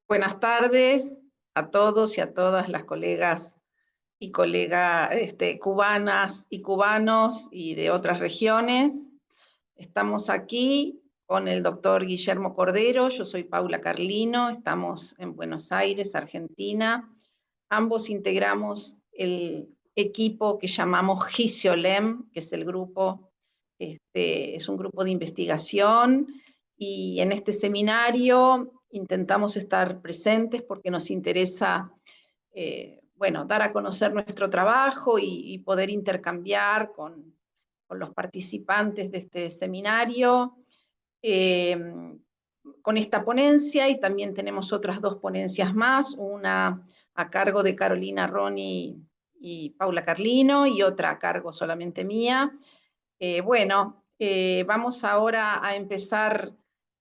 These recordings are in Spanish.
Buenas tardes a todos y a todas las colegas y colegas cubanas y cubanos y de otras regiones. Estamos aquí con el doctor Guillermo Cordero, yo soy Paula Carlino, estamos en Buenos Aires, Argentina. Ambos integramos el equipo que llamamos GISIOLEM, que es el grupo, es un grupo de investigación, y en este seminario intentamos estar presentes porque nos interesa, bueno, dar a conocer nuestro trabajo y poder intercambiar con los participantes de este seminario, eh, con esta ponencia, y también tenemos otras dos ponencias más, una a cargo de Carolina Roni y Paula Carlino, y otra a cargo solamente mía. Vamos ahora a empezar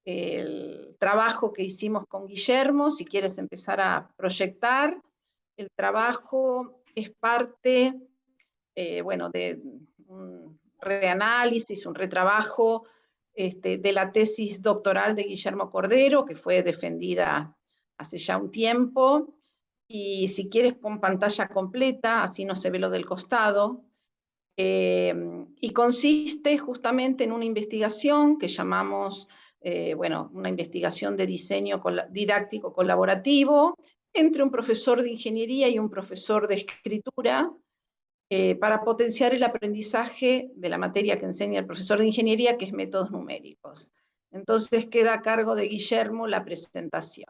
el trabajo que hicimos con Guillermo. Si quieres empezar a proyectar, el trabajo es parte, de un reanálisis, un retrabajo de la tesis doctoral de Guillermo Cordero, que fue defendida hace ya un tiempo. Y si quieres, con pantalla completa, así no se ve lo del costado. Y consiste justamente en una investigación que llamamos, una investigación de diseño didáctico colaborativo entre un profesor de ingeniería y un profesor de escritura, para potenciar el aprendizaje de la materia que enseña el profesor de ingeniería, que es métodos numéricos. Entonces queda a cargo de Guillermo la presentación.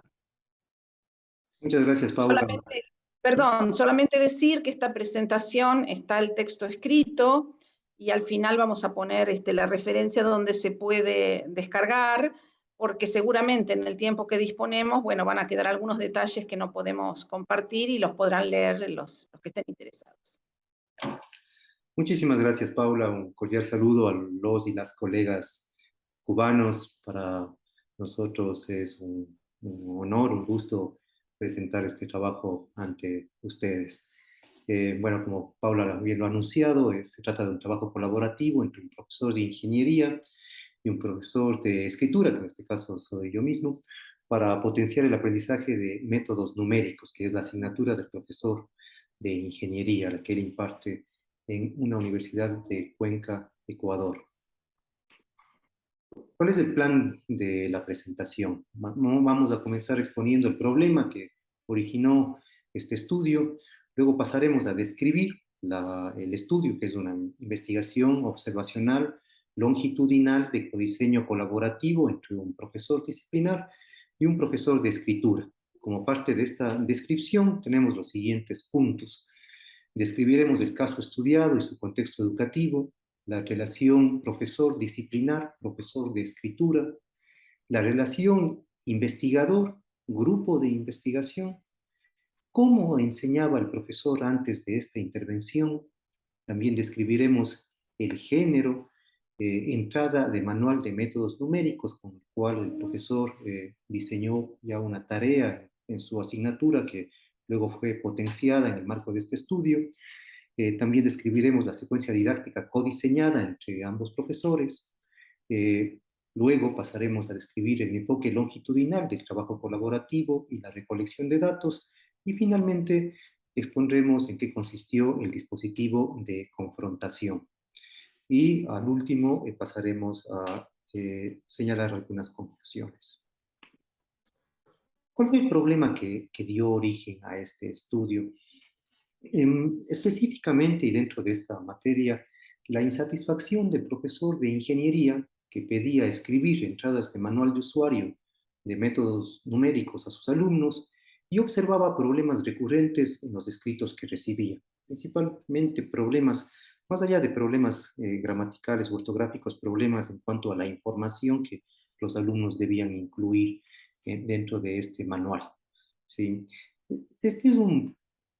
Muchas gracias, Paula. Solamente decir que esta presentación está el texto escrito, y al final vamos a poner la referencia donde se puede descargar, porque seguramente en el tiempo que disponemos, van a quedar algunos detalles que no podemos compartir y los podrán leer los que estén interesados. Muchísimas gracias, Paula. Un cordial saludo a los y las colegas cubanos. Para nosotros es un honor, un gusto presentar este trabajo ante ustedes. Como Paula bien lo ha anunciado, se trata de un trabajo colaborativo entre un profesor de ingeniería y un profesor de escritura, que en este caso soy yo mismo, para potenciar el aprendizaje de métodos numéricos, que es la asignatura del profesor de ingeniería, la que él imparte en una universidad de Cuenca, Ecuador. ¿Cuál es el plan de la presentación? Vamos a comenzar exponiendo el problema que originó este estudio, luego pasaremos a describir el estudio, que es una investigación observacional longitudinal de codiseño colaborativo entre un profesor disciplinar y un profesor de escritura. Como parte de esta descripción tenemos los siguientes puntos. Describiremos el caso estudiado y su contexto educativo, la relación profesor-disciplinar, profesor de escritura, la relación investigador-grupo de investigación, cómo enseñaba el profesor antes de esta intervención. También describiremos el género, entrada de manual de métodos numéricos, con el cual el profesor diseñó ya una tarea en su asignatura que luego fue potenciada en el marco de este estudio. También describiremos la secuencia didáctica codiseñada entre ambos profesores. Luego pasaremos a describir el enfoque longitudinal del trabajo colaborativo y la recolección de datos. Y finalmente expondremos en qué consistió el dispositivo de confrontación. Y al último pasaremos a señalar algunas conclusiones. ¿Cuál fue el problema que dio origen a este estudio? Específicamente y dentro de esta materia, la insatisfacción del profesor de ingeniería que pedía escribir entradas de manual de usuario de métodos numéricos a sus alumnos y observaba problemas recurrentes en los escritos que recibía, principalmente problemas, más allá de problemas gramaticales o ortográficos, problemas en cuanto a la información que los alumnos debían incluir dentro de este manual. ¿Sí? Este es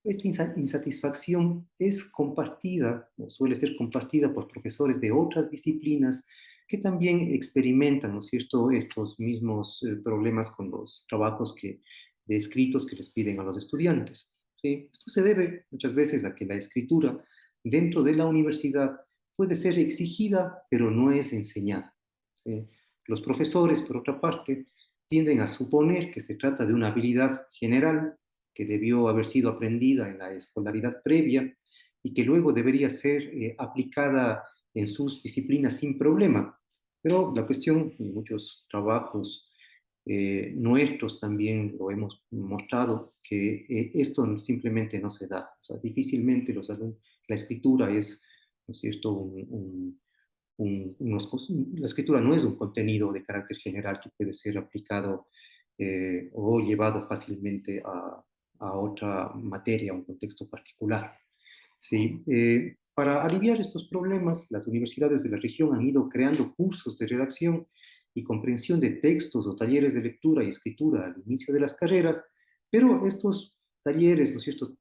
Esta insatisfacción es compartida, o suele ser compartida por profesores de otras disciplinas que también experimentan, ¿no es cierto?, estos mismos problemas con los trabajos de escritos que les piden a los estudiantes. ¿Sí? Esto se debe muchas veces a que la escritura dentro de la universidad puede ser exigida, pero no es enseñada. ¿Sí? Los profesores, por otra parte, tienden a suponer que se trata de una habilidad general que debió haber sido aprendida en la escolaridad previa y que luego debería ser aplicada en sus disciplinas sin problema. Pero la cuestión, en muchos trabajos nuestros también lo hemos mostrado, que esto simplemente no se da. O sea, difícilmente la escritura es, ¿no es cierto?, la escritura no es un contenido de carácter general que puede ser aplicado o llevado fácilmente a otra materia, a un contexto particular. Sí, para aliviar estos problemas, las universidades de la región han ido creando cursos de redacción y comprensión de textos o talleres de lectura y escritura al inicio de las carreras, pero estos talleres, ¿no es cierto?,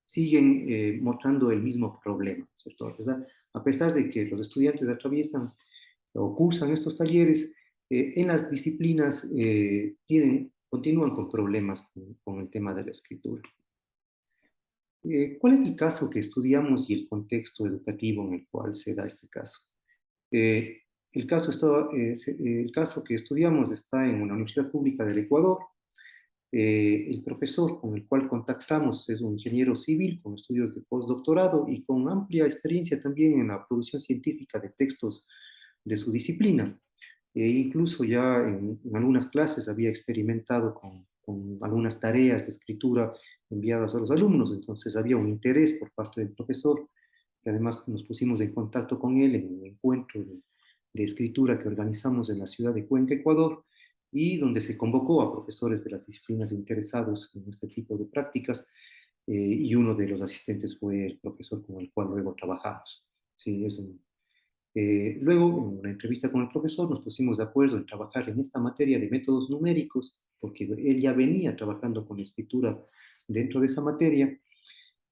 siguen mostrando el mismo problema, ¿cierto? A pesar de que los estudiantes atraviesan o cursan estos talleres, en las disciplinas continúan con problemas con el tema de la escritura. ¿Cuál es el caso que estudiamos y el contexto educativo en el cual se da este caso? Eh, el caso que estudiamos está en una universidad pública del Ecuador. El profesor con el cual contactamos es un ingeniero civil con estudios de postdoctorado y con amplia experiencia también en la producción científica de textos de su disciplina. Incluso ya en algunas clases había experimentado con algunas tareas de escritura enviadas a los alumnos, entonces había un interés por parte del profesor, que además nos pusimos en contacto con él en un encuentro de escritura que organizamos en la ciudad de Cuenca, Ecuador, y donde se convocó a profesores de las disciplinas interesados en este tipo de prácticas, y uno de los asistentes fue el profesor con el cual luego trabajamos. Sí, luego, en una entrevista con el profesor, nos pusimos de acuerdo en trabajar en esta materia de métodos numéricos, porque él ya venía trabajando con escritura dentro de esa materia.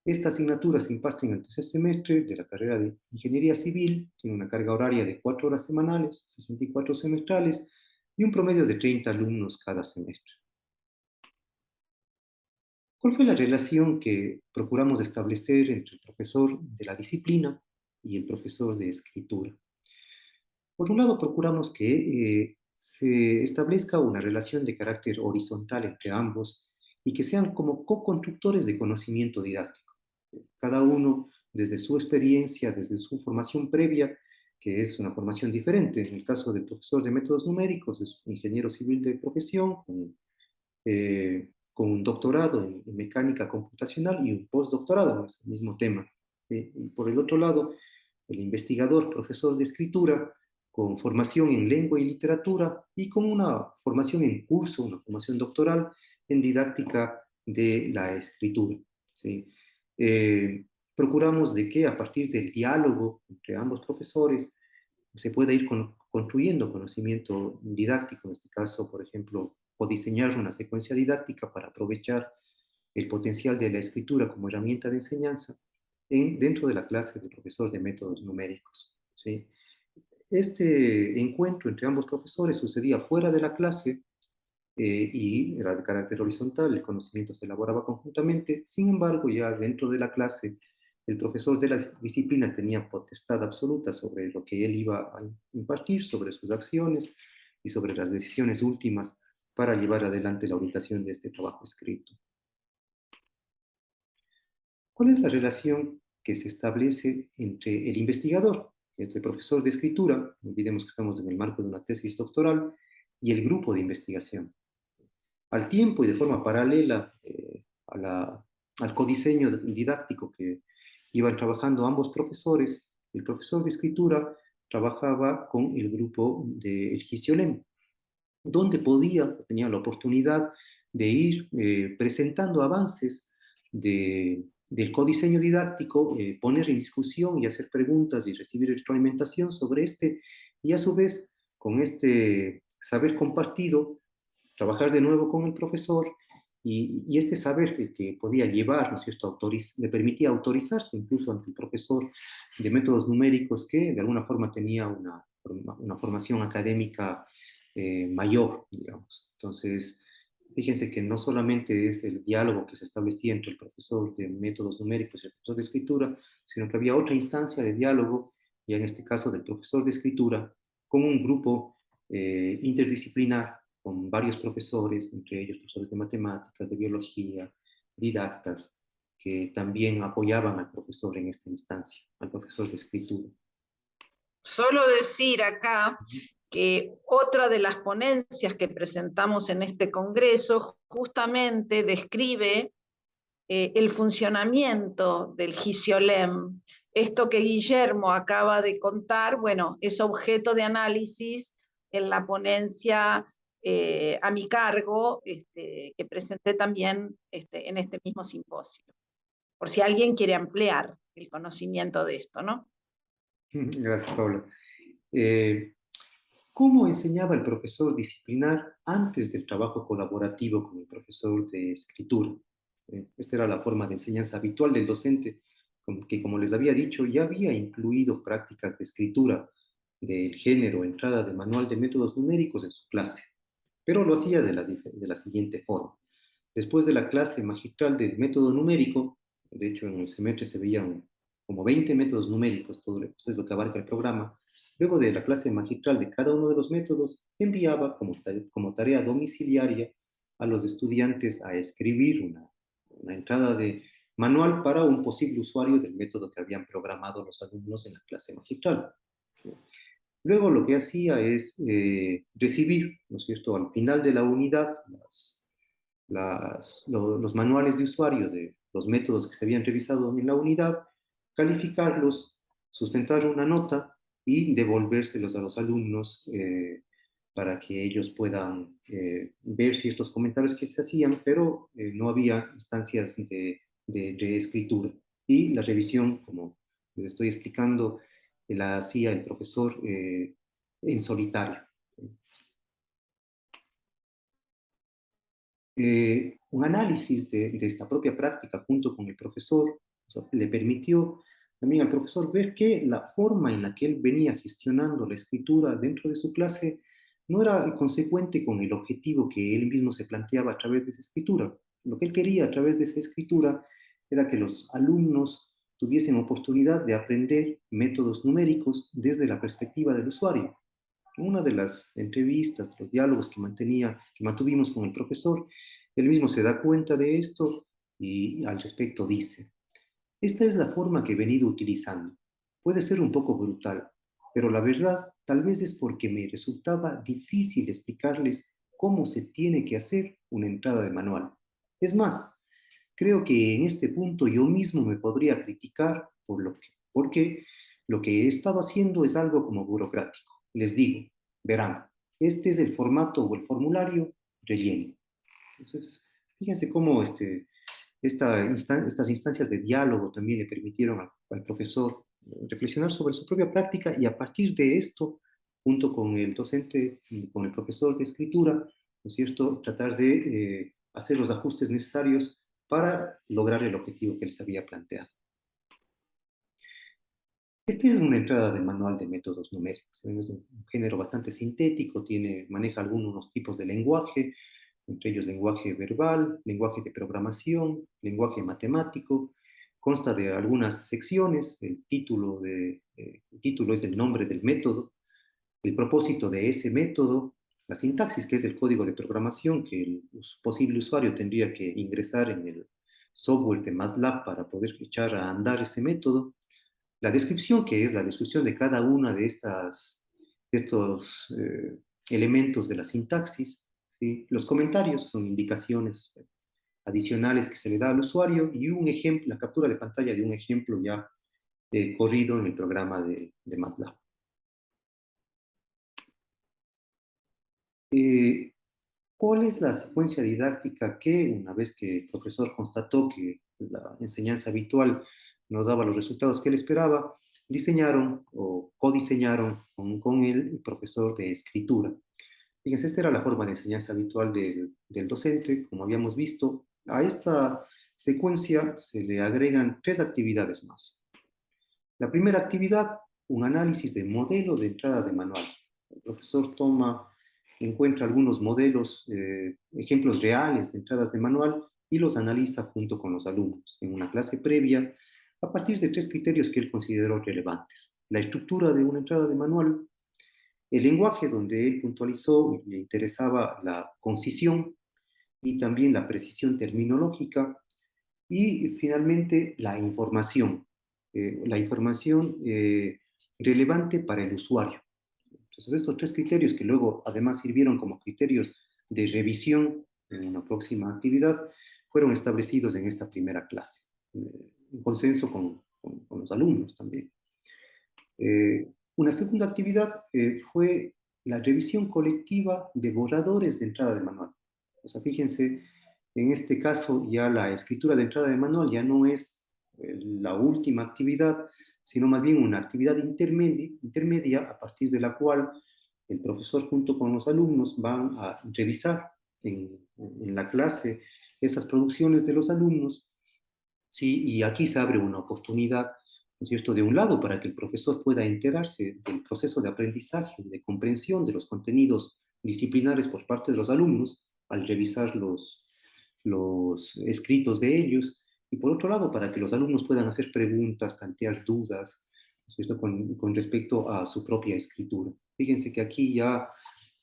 Esta asignatura se imparte en el tercer semestre de la carrera de Ingeniería Civil, tiene una carga horaria de 4 horas semanales, 64 semestrales y un promedio de 30 alumnos cada semestre. ¿Cuál fue la relación que procuramos establecer entre el profesor de la disciplina y el profesor de escritura? Por un lado, procuramos que se establezca una relación de carácter horizontal entre ambos y que sean como co-constructores de conocimiento didáctico. Cada uno, desde su experiencia, desde su formación previa, que es una formación diferente. En el caso del profesor de métodos numéricos, es un ingeniero civil de profesión, con un doctorado en mecánica computacional y un postdoctorado en ese mismo tema. Y por el otro lado, el investigador, profesor de escritura, con formación en lengua y literatura y con una formación en curso, una formación doctoral en didáctica de la escritura. ¿Sí? Eh, Procuramos de que a partir del diálogo entre ambos profesores se pueda ir construyendo conocimiento didáctico, en este caso, por ejemplo, o diseñar una secuencia didáctica para aprovechar el potencial de la escritura como herramienta de enseñanza dentro de la clase del profesor de métodos numéricos. ¿Sí? Este encuentro entre ambos profesores sucedía fuera de la clase y era de carácter horizontal, el conocimiento se elaboraba conjuntamente. Sin embargo, ya dentro de la clase, el profesor de la disciplina tenía potestad absoluta sobre lo que él iba a impartir, sobre sus acciones y sobre las decisiones últimas para llevar adelante la orientación de este trabajo escrito. ¿Cuál es la relación que se establece entre el investigador, que es el profesor de escritura, no olvidemos que estamos en el marco de una tesis doctoral, y el grupo de investigación? Al tiempo y de forma paralela al codiseño didáctico que iban trabajando ambos profesores, el profesor de escritura trabajaba con el grupo del Gisiolem, donde tenía la oportunidad de ir presentando avances del codiseño didáctico, poner en discusión y hacer preguntas y recibir retroalimentación sobre este, y a su vez, con este saber compartido, trabajar de nuevo con el profesor y este saber que podía llevar, ¿no es cierto?, le permitía autorizarse incluso ante el profesor de métodos numéricos que de alguna forma tenía una formación académica mayor, digamos. Entonces, fíjense que no solamente es el diálogo que se establecía entre el profesor de métodos numéricos y el profesor de escritura, sino que había otra instancia de diálogo, ya en este caso del profesor de escritura, con un grupo interdisciplinar con varios profesores, entre ellos profesores de matemáticas, de biología, didactas, que también apoyaban al profesor en esta instancia, al profesor de escritura. Solo decir acá que otra de las ponencias que presentamos en este congreso justamente describe el funcionamiento del Gisiolem. Esto que Guillermo acaba de contar, bueno, es objeto de análisis en la ponencia a mi cargo, que presenté también en este mismo simposio, por si alguien quiere ampliar el conocimiento de esto, ¿no? Gracias, Paula. ¿Cómo enseñaba el profesor disciplinar antes del trabajo colaborativo con el profesor de escritura? Esta era la forma de enseñanza habitual del docente, que como les había dicho, ya había incluido prácticas de escritura del género entrada de manual de métodos numéricos en su clase, pero lo hacía de la siguiente forma. Después de la clase magistral del método numérico, de hecho en el semestre se veían como 20 métodos numéricos, todo eso es lo que abarca el programa. Luego de la clase magistral de cada uno de los métodos, enviaba como tarea domiciliaria a los estudiantes a escribir una entrada de manual para un posible usuario del método que habían programado los alumnos en la clase magistral. Luego lo que hacía es recibir, ¿no es cierto?, al final de la unidad, los manuales de usuario de los métodos que se habían revisado en la unidad, calificarlos, sustentar una nota y devolvérselos a los alumnos para que ellos puedan ver ciertos comentarios que se hacían, pero no había instancias de escritura. Y la revisión, como les estoy explicando, la hacía el profesor en solitario. Un análisis de esta propia práctica junto con el profesor, o sea, le permitió también al profesor ver que la forma en la que él venía gestionando la escritura dentro de su clase no era consecuente con el objetivo que él mismo se planteaba a través de esa escritura. Lo que él quería a través de esa escritura era que los alumnos tuviesen oportunidad de aprender métodos numéricos desde la perspectiva del usuario. Una de las entrevistas, los diálogos que mantuvimos con el profesor, él mismo se da cuenta de esto y al respecto dice: esta es la forma que he venido utilizando. Puede ser un poco brutal, pero la verdad tal vez es porque me resultaba difícil explicarles cómo se tiene que hacer una entrada de manual. Es más, creo que en este punto yo mismo me podría criticar porque lo que he estado haciendo es algo como burocrático. Les digo, verán, este es el formato o el formulario, relleno. Entonces, fíjense cómo estas instancias de diálogo también le permitieron al profesor reflexionar sobre su propia práctica y a partir de esto, junto con el docente y con el profesor de escritura, ¿no es cierto?, tratar de hacer los ajustes necesarios para lograr el objetivo que les había planteado. Esta es una entrada de manual de métodos numéricos. Es un género bastante sintético, maneja algunos tipos de lenguaje, entre ellos lenguaje verbal, lenguaje de programación, lenguaje matemático. Consta de algunas secciones. El título es el nombre del método, el propósito de ese método, la sintaxis, que es el código de programación que el posible usuario tendría que ingresar en el software de MATLAB para poder echar a andar ese método, la descripción, que es la descripción de cada una de estos elementos de la sintaxis, ¿sí? Los comentarios son indicaciones adicionales que se le da al usuario y un ejemplo, la captura de pantalla de un ejemplo ya corrido en el programa de MATLAB. ¿Cuál es la secuencia didáctica que, una vez que el profesor constató que la enseñanza habitual no daba los resultados que él esperaba, diseñaron o codiseñaron con el profesor de escritura? Fíjense, esta era la forma de enseñanza habitual del docente. Como habíamos visto, a esta secuencia se le agregan 3 actividades más. La primera actividad, un análisis de modelo de entrada de manual. El profesor encuentra algunos modelos, ejemplos reales de entradas de manual y los analiza junto con los alumnos en una clase previa a partir de 3 criterios que él consideró relevantes: la estructura de una entrada de manual, El lenguaje, donde él puntualizó, le interesaba la concisión y también la precisión terminológica, y finalmente la información relevante para el usuario. Entonces, estos tres criterios, que luego además sirvieron como criterios de revisión en una próxima actividad, fueron establecidos en esta primera clase, en consenso con los alumnos también. Una segunda actividad fue la revisión colectiva de borradores de entrada de manual. O sea, fíjense, en este caso ya la escritura de entrada de manual ya no es la última actividad, sino más bien una actividad intermedia a partir de la cual el profesor junto con los alumnos van a revisar en la clase esas producciones de los alumnos. Sí, y aquí se abre una oportunidad, ¿no es cierto?, de un lado para que el profesor pueda enterarse del proceso de aprendizaje, de comprensión de los contenidos disciplinares por parte de los alumnos al revisar los escritos de ellos, y por otro lado para que los alumnos puedan hacer preguntas, plantear dudas, ¿no es cierto?, con respecto a su propia escritura. Fíjense que aquí ya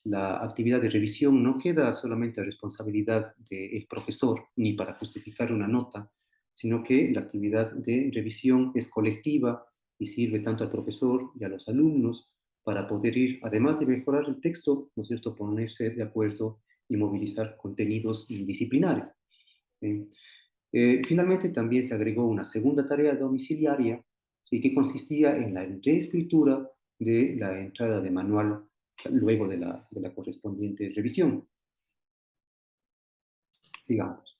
la actividad de revisión no queda solamente a responsabilidad del profesor, ni para justificar una nota, sino que la actividad de revisión es colectiva y sirve tanto al profesor y a los alumnos para poder ir, además de mejorar el texto, ¿no es cierto?, ponerse de acuerdo y movilizar contenidos disciplinares. ¿Sí? Finalmente, también se agregó una segunda tarea domiciliaria, ¿sí?, que consistía en la reescritura de la entrada de manual luego de la correspondiente revisión. Sigamos.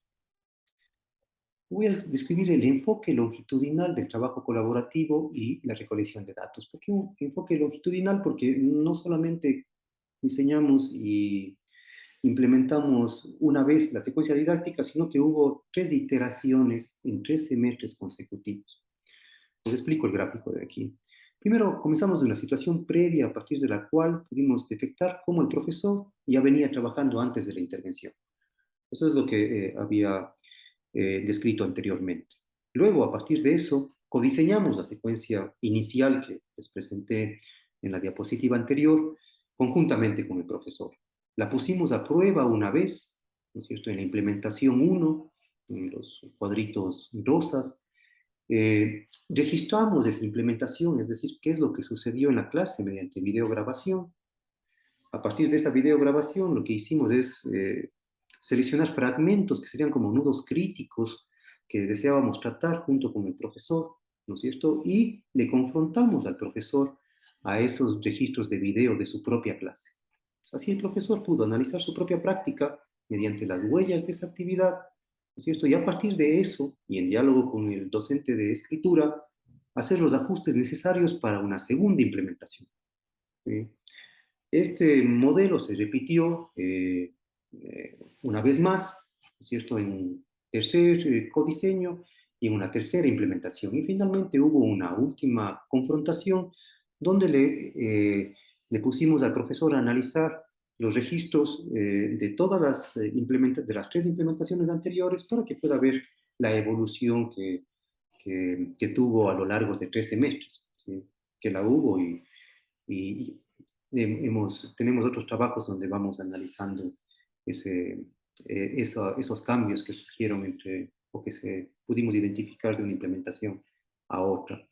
Voy a describir el enfoque longitudinal del trabajo colaborativo y la recolección de datos. ¿Por qué un enfoque longitudinal? Porque no solamente diseñamos y implementamos una vez la secuencia didáctica, sino que hubo 3 iteraciones en 3 semestres consecutivos. Les explico el gráfico de aquí. Primero, comenzamos de una situación previa a partir de la cual pudimos detectar cómo el profesor ya venía trabajando antes de la intervención. Eso es lo que había descrito anteriormente. Luego, a partir de eso, codiseñamos la secuencia inicial que les presenté en la diapositiva anterior, conjuntamente con el profesor. La pusimos a prueba una vez, ¿no es cierto?, en la implementación 1, en los cuadritos rosas. Registramos esa implementación, es decir, qué es lo que sucedió en la clase mediante videograbación. A partir de esa videograbación, lo que hicimos es seleccionar fragmentos que serían como nudos críticos que deseábamos tratar junto con el profesor, ¿no es cierto? Y le confrontamos al profesor a esos registros de video de su propia clase. Así el profesor pudo analizar su propia práctica mediante las huellas de esa actividad, ¿no es cierto? Y a partir de eso, y en diálogo con el docente de escritura, hacer los ajustes necesarios para una segunda implementación. ¿Sí? Este modelo se repitió una vez más, ¿no es cierto?, en un tercer codiseño y en una tercera implementación. Y finalmente hubo una última confrontación donde le pusimos al profesor a analizar los registros de todas de las 3 implementaciones anteriores para que pueda ver la evolución que tuvo a lo largo de 3 semestres, ¿sí?, que la hubo y tenemos otros trabajos donde vamos analizando esos cambios que surgieron o que pudimos identificar de una implementación a otra.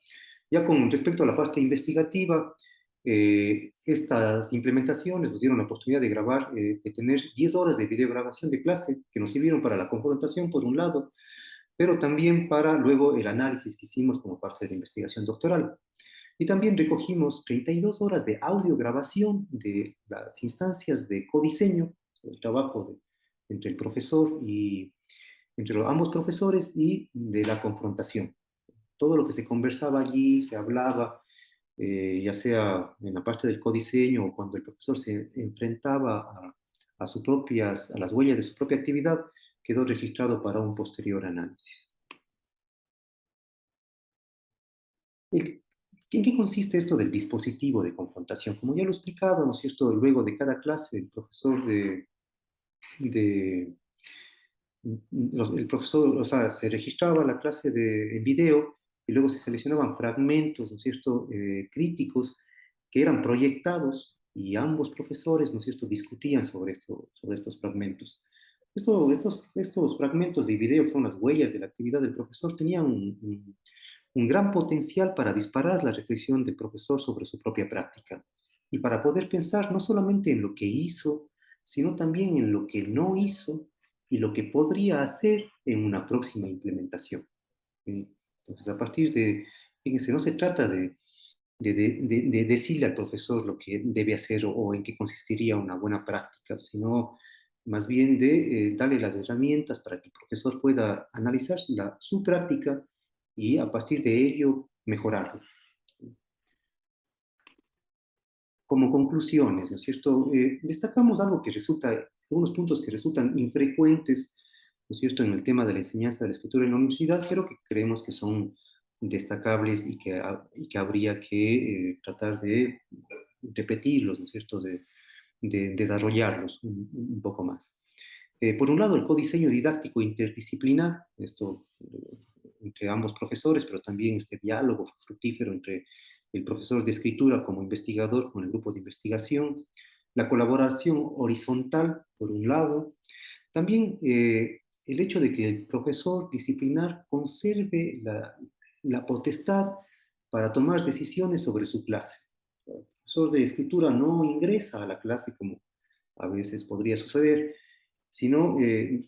Ya con respecto a la parte investigativa, estas implementaciones nos dieron la oportunidad de grabar, de tener 10 horas de videograbación de clase que nos sirvieron para la confrontación, por un lado, pero también para luego el análisis que hicimos como parte de la investigación doctoral. Y también recogimos 32 horas de audiograbación de las instancias de codiseño, el trabajo entre el profesor y entre ambos profesores, y de la confrontación. Todo lo que se conversaba allí, se hablaba, ya sea en la parte del codiseño o cuando el profesor se enfrentaba a las huellas de su propia actividad, quedó registrado para un posterior análisis. ¿En qué consiste esto del dispositivo de confrontación? Como ya lo he explicado, ¿no es cierto?, luego de cada clase, el profesor de el profesor, o sea, se registraba la clase en video y luego se seleccionaban fragmentos, ¿no es cierto?, críticos que eran proyectados y ambos profesores, ¿no es cierto?, discutían sobre estos fragmentos. Estos fragmentos de video, que son las huellas de la actividad del profesor, tenían un gran potencial para disparar la reflexión del profesor sobre su propia práctica y para poder pensar no solamente en lo que hizo, sino también en lo que no hizo y lo que podría hacer en una próxima implementación. ¿Sí? Entonces, a partir de, fíjense, no se trata de decirle al profesor lo que debe hacer o en qué consistiría una buena práctica, sino más bien de darle las herramientas para que el profesor pueda analizar su práctica y a partir de ello mejorarlo. Como conclusiones, ¿no es cierto? Destacamos algunos puntos que resultan infrecuentes, ¿no es cierto?, en el tema de la enseñanza de la escritura en la universidad, pero que creemos que son destacables y que habría que tratar de repetirlos, ¿no es cierto?, de desarrollarlos un poco más. Por un lado, el codiseño didáctico interdisciplinar, esto entre ambos profesores, pero también este diálogo fructífero entre el profesor de escritura como investigador con el grupo de investigación, la colaboración horizontal, por un lado, también el hecho de que el profesor disciplinar conserve la potestad para tomar decisiones sobre su clase. El profesor de escritura no ingresa a la clase como a veces podría suceder, sino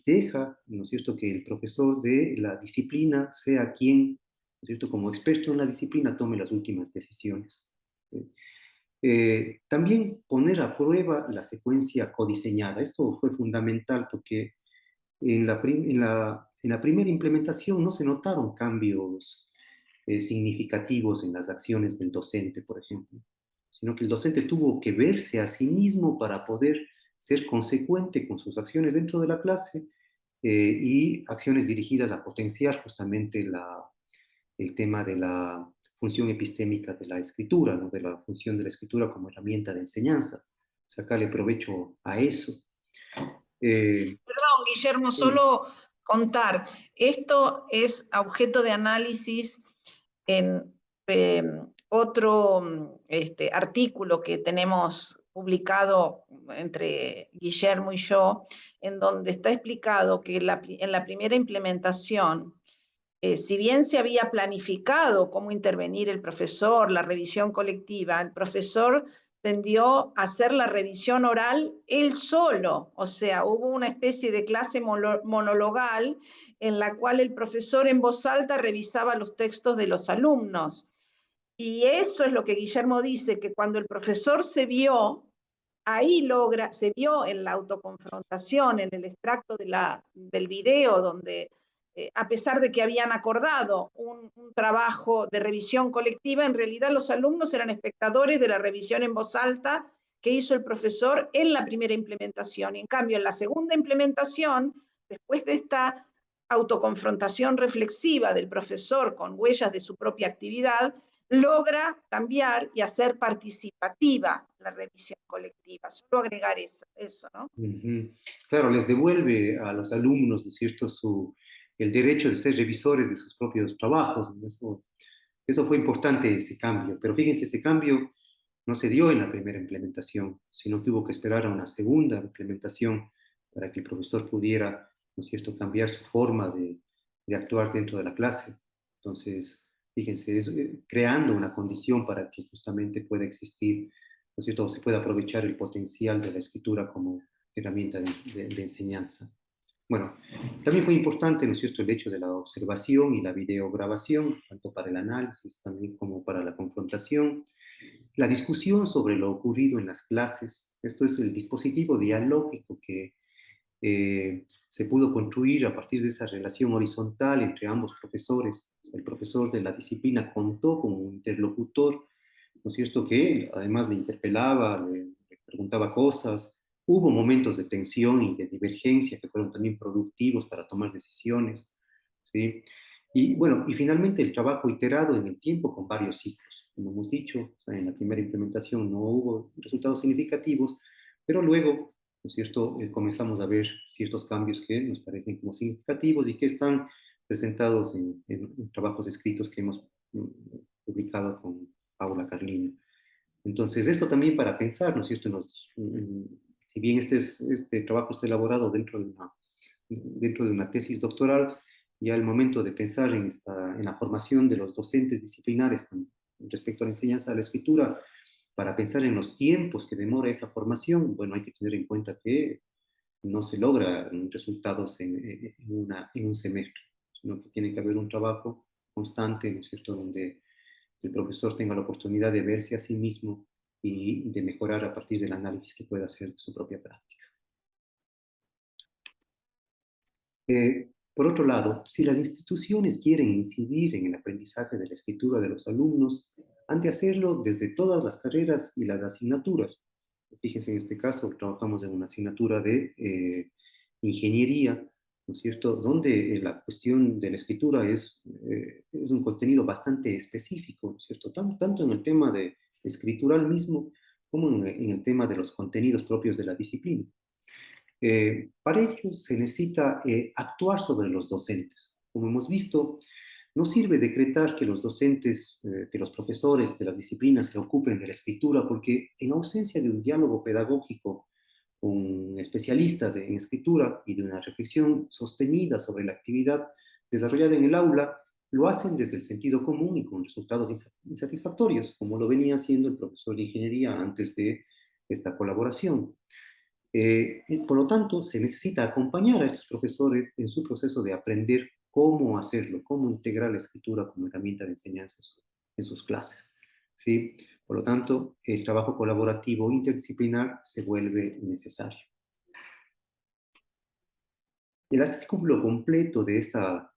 deja, ¿no es cierto?, que el profesor de la disciplina sea quien, ¿no es cierto?, como experto en la disciplina, tome las últimas decisiones. ¿Sí? También poner a prueba la secuencia codiseñada. Esto fue fundamental porque en la primera implementación no se notaron cambios significativos en las acciones del docente, por ejemplo, sino que el docente tuvo que verse a sí mismo para poder ser consecuente con sus acciones dentro de la clase y acciones dirigidas a potenciar justamente el tema de la función epistémica de la escritura, ¿no?, de la función de la escritura como herramienta de enseñanza, sacarle provecho a eso. Perdón, Guillermo, solo contar, esto es objeto de análisis en otro artículo que tenemos publicado entre Guillermo y yo, en donde está explicado que en la primera implementación, si bien se había planificado cómo intervenir el profesor, la revisión colectiva, el profesor tendió a hacer la revisión oral él solo, o sea, hubo una especie de clase monologal en la cual el profesor en voz alta revisaba los textos de los alumnos. Y eso es lo que Guillermo dice, que cuando el profesor ahí se vio en la autoconfrontación, en el extracto del video, donde a pesar de que habían acordado un trabajo de revisión colectiva, en realidad los alumnos eran espectadores de la revisión en voz alta que hizo el profesor en la primera implementación. En cambio, en la segunda implementación, después de esta autoconfrontación reflexiva del profesor con huellas de su propia actividad, logra cambiar y hacer participativa la revisión colectiva. Solo agregar eso, ¿no? Claro, les devuelve a los alumnos, ¿no es cierto?, el derecho de ser revisores de sus propios trabajos. Eso fue importante, ese cambio. Pero fíjense, ese cambio no se dio en la primera implementación, sino que hubo que esperar a una segunda implementación para que el profesor pudiera, ¿no es cierto?, cambiar su forma de actuar dentro de la clase. Entonces, fíjense, es creando una condición para que justamente pueda existir, ¿no es cierto?, o se pueda aprovechar el potencial de la escritura como herramienta de enseñanza. Bueno, también fue importante, ¿no es cierto?, el hecho de la observación y la videograbación, tanto para el análisis también como para la confrontación. La discusión sobre lo ocurrido en las clases, esto es el dispositivo dialógico que se pudo construir a partir de esa relación horizontal entre ambos profesores. El profesor de la disciplina contó con un interlocutor, ¿no es cierto?, que además le interpelaba, le preguntaba cosas. Hubo momentos de tensión y de divergencia que fueron también productivos para tomar decisiones, ¿sí? Y bueno, y finalmente el trabajo iterado en el tiempo con varios ciclos. Como hemos dicho, o sea, en la primera implementación no hubo resultados significativos, pero luego, ¿no es cierto?, comenzamos a ver ciertos cambios que nos parecen como significativos y que están presentados en trabajos escritos que hemos publicado con Paula Carlino. Entonces, esto también para pensar, ¿no es cierto? Si bien este trabajo está elaborado dentro de una tesis doctoral, ya el momento de pensar en la formación de los docentes disciplinares con respecto a la enseñanza de la escritura, para pensar en los tiempos que demora esa formación, bueno, hay que tener en cuenta que no se logra resultados en un semestre, sino que tiene que haber un trabajo constante, ¿no es cierto?, donde el profesor tenga la oportunidad de verse a sí mismo y de mejorar a partir del análisis que pueda hacer de su propia práctica. Por otro lado, si las instituciones quieren incidir en el aprendizaje de la escritura de los alumnos, han de hacerlo desde todas las carreras y las asignaturas. Fíjense, en este caso trabajamos en una asignatura de ingeniería, ¿no es cierto?, donde la cuestión de la escritura es un contenido bastante específico, ¿no es cierto?, tanto en el tema de escritural mismo como en el tema de los contenidos propios de la disciplina. Para ello se necesita actuar sobre los docentes. Como hemos visto, no sirve decretar que los docentes, que los profesores de las disciplinas se ocupen de la escritura, porque en ausencia de un diálogo pedagógico con un especialista en escritura y de una reflexión sostenida sobre la actividad desarrollada en el aula, lo hacen desde el sentido común y con resultados insatisfactorios, como lo venía haciendo el profesor de ingeniería antes de esta colaboración. Por lo tanto, se necesita acompañar a estos profesores en su proceso de aprender cómo hacerlo, cómo integrar la escritura como herramienta de enseñanza en sus clases. ¿Sí? Por lo tanto, el trabajo colaborativo interdisciplinar se vuelve necesario. El artículo completo de esta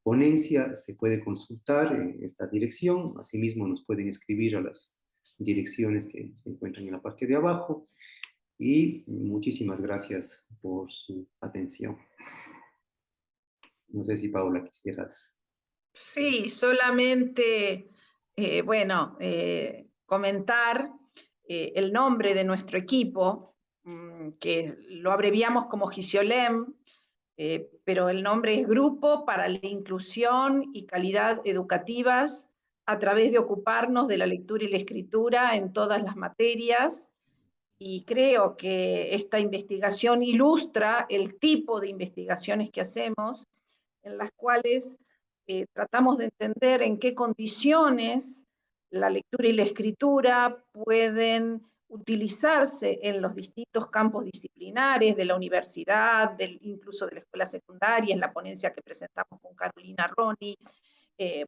ponencia se puede consultar en esta dirección. Asimismo, nos pueden escribir a las direcciones que se encuentran en la parte de abajo. Y muchísimas gracias por su atención. No sé si Paula quisieras. Sí, solamente, comentar el nombre de nuestro equipo, que lo abreviamos como GISIOLEM, pero el nombre es Grupo para la Inclusión y Calidad Educativas a través de ocuparnos de la lectura y la escritura en todas las materias. Y creo que esta investigación ilustra el tipo de investigaciones que hacemos, en las cuales tratamos de entender en qué condiciones la lectura y la escritura pueden utilizarse en los distintos campos disciplinares de la universidad, incluso de la escuela secundaria, en la ponencia que presentamos con Carolina Roni, en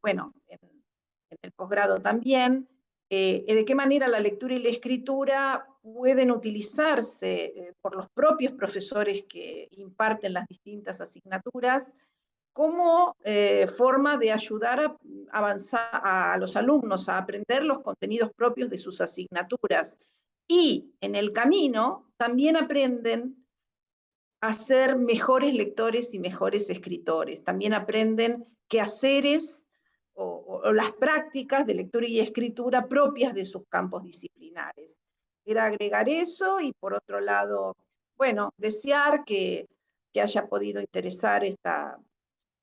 el posgrado también, de qué manera la lectura y la escritura pueden utilizarse por los propios profesores que imparten las distintas asignaturas como forma de ayudar a avanzar a los alumnos a aprender los contenidos propios de sus asignaturas. Y en el camino también aprenden a ser mejores lectores y mejores escritores. También aprenden quehaceres o las prácticas de lectura y escritura propias de sus campos disciplinares. Era agregar eso y por otro lado, desear que haya podido interesar esta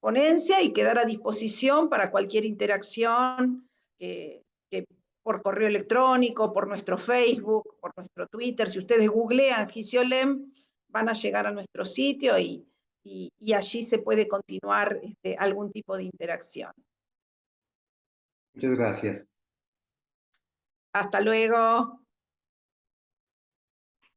ponencia y quedar a disposición para cualquier interacción que por correo electrónico, por nuestro Facebook, por nuestro Twitter. Si ustedes googlean Gisiolem, van a llegar a nuestro sitio y allí se puede continuar algún tipo de interacción. Muchas gracias. Hasta luego.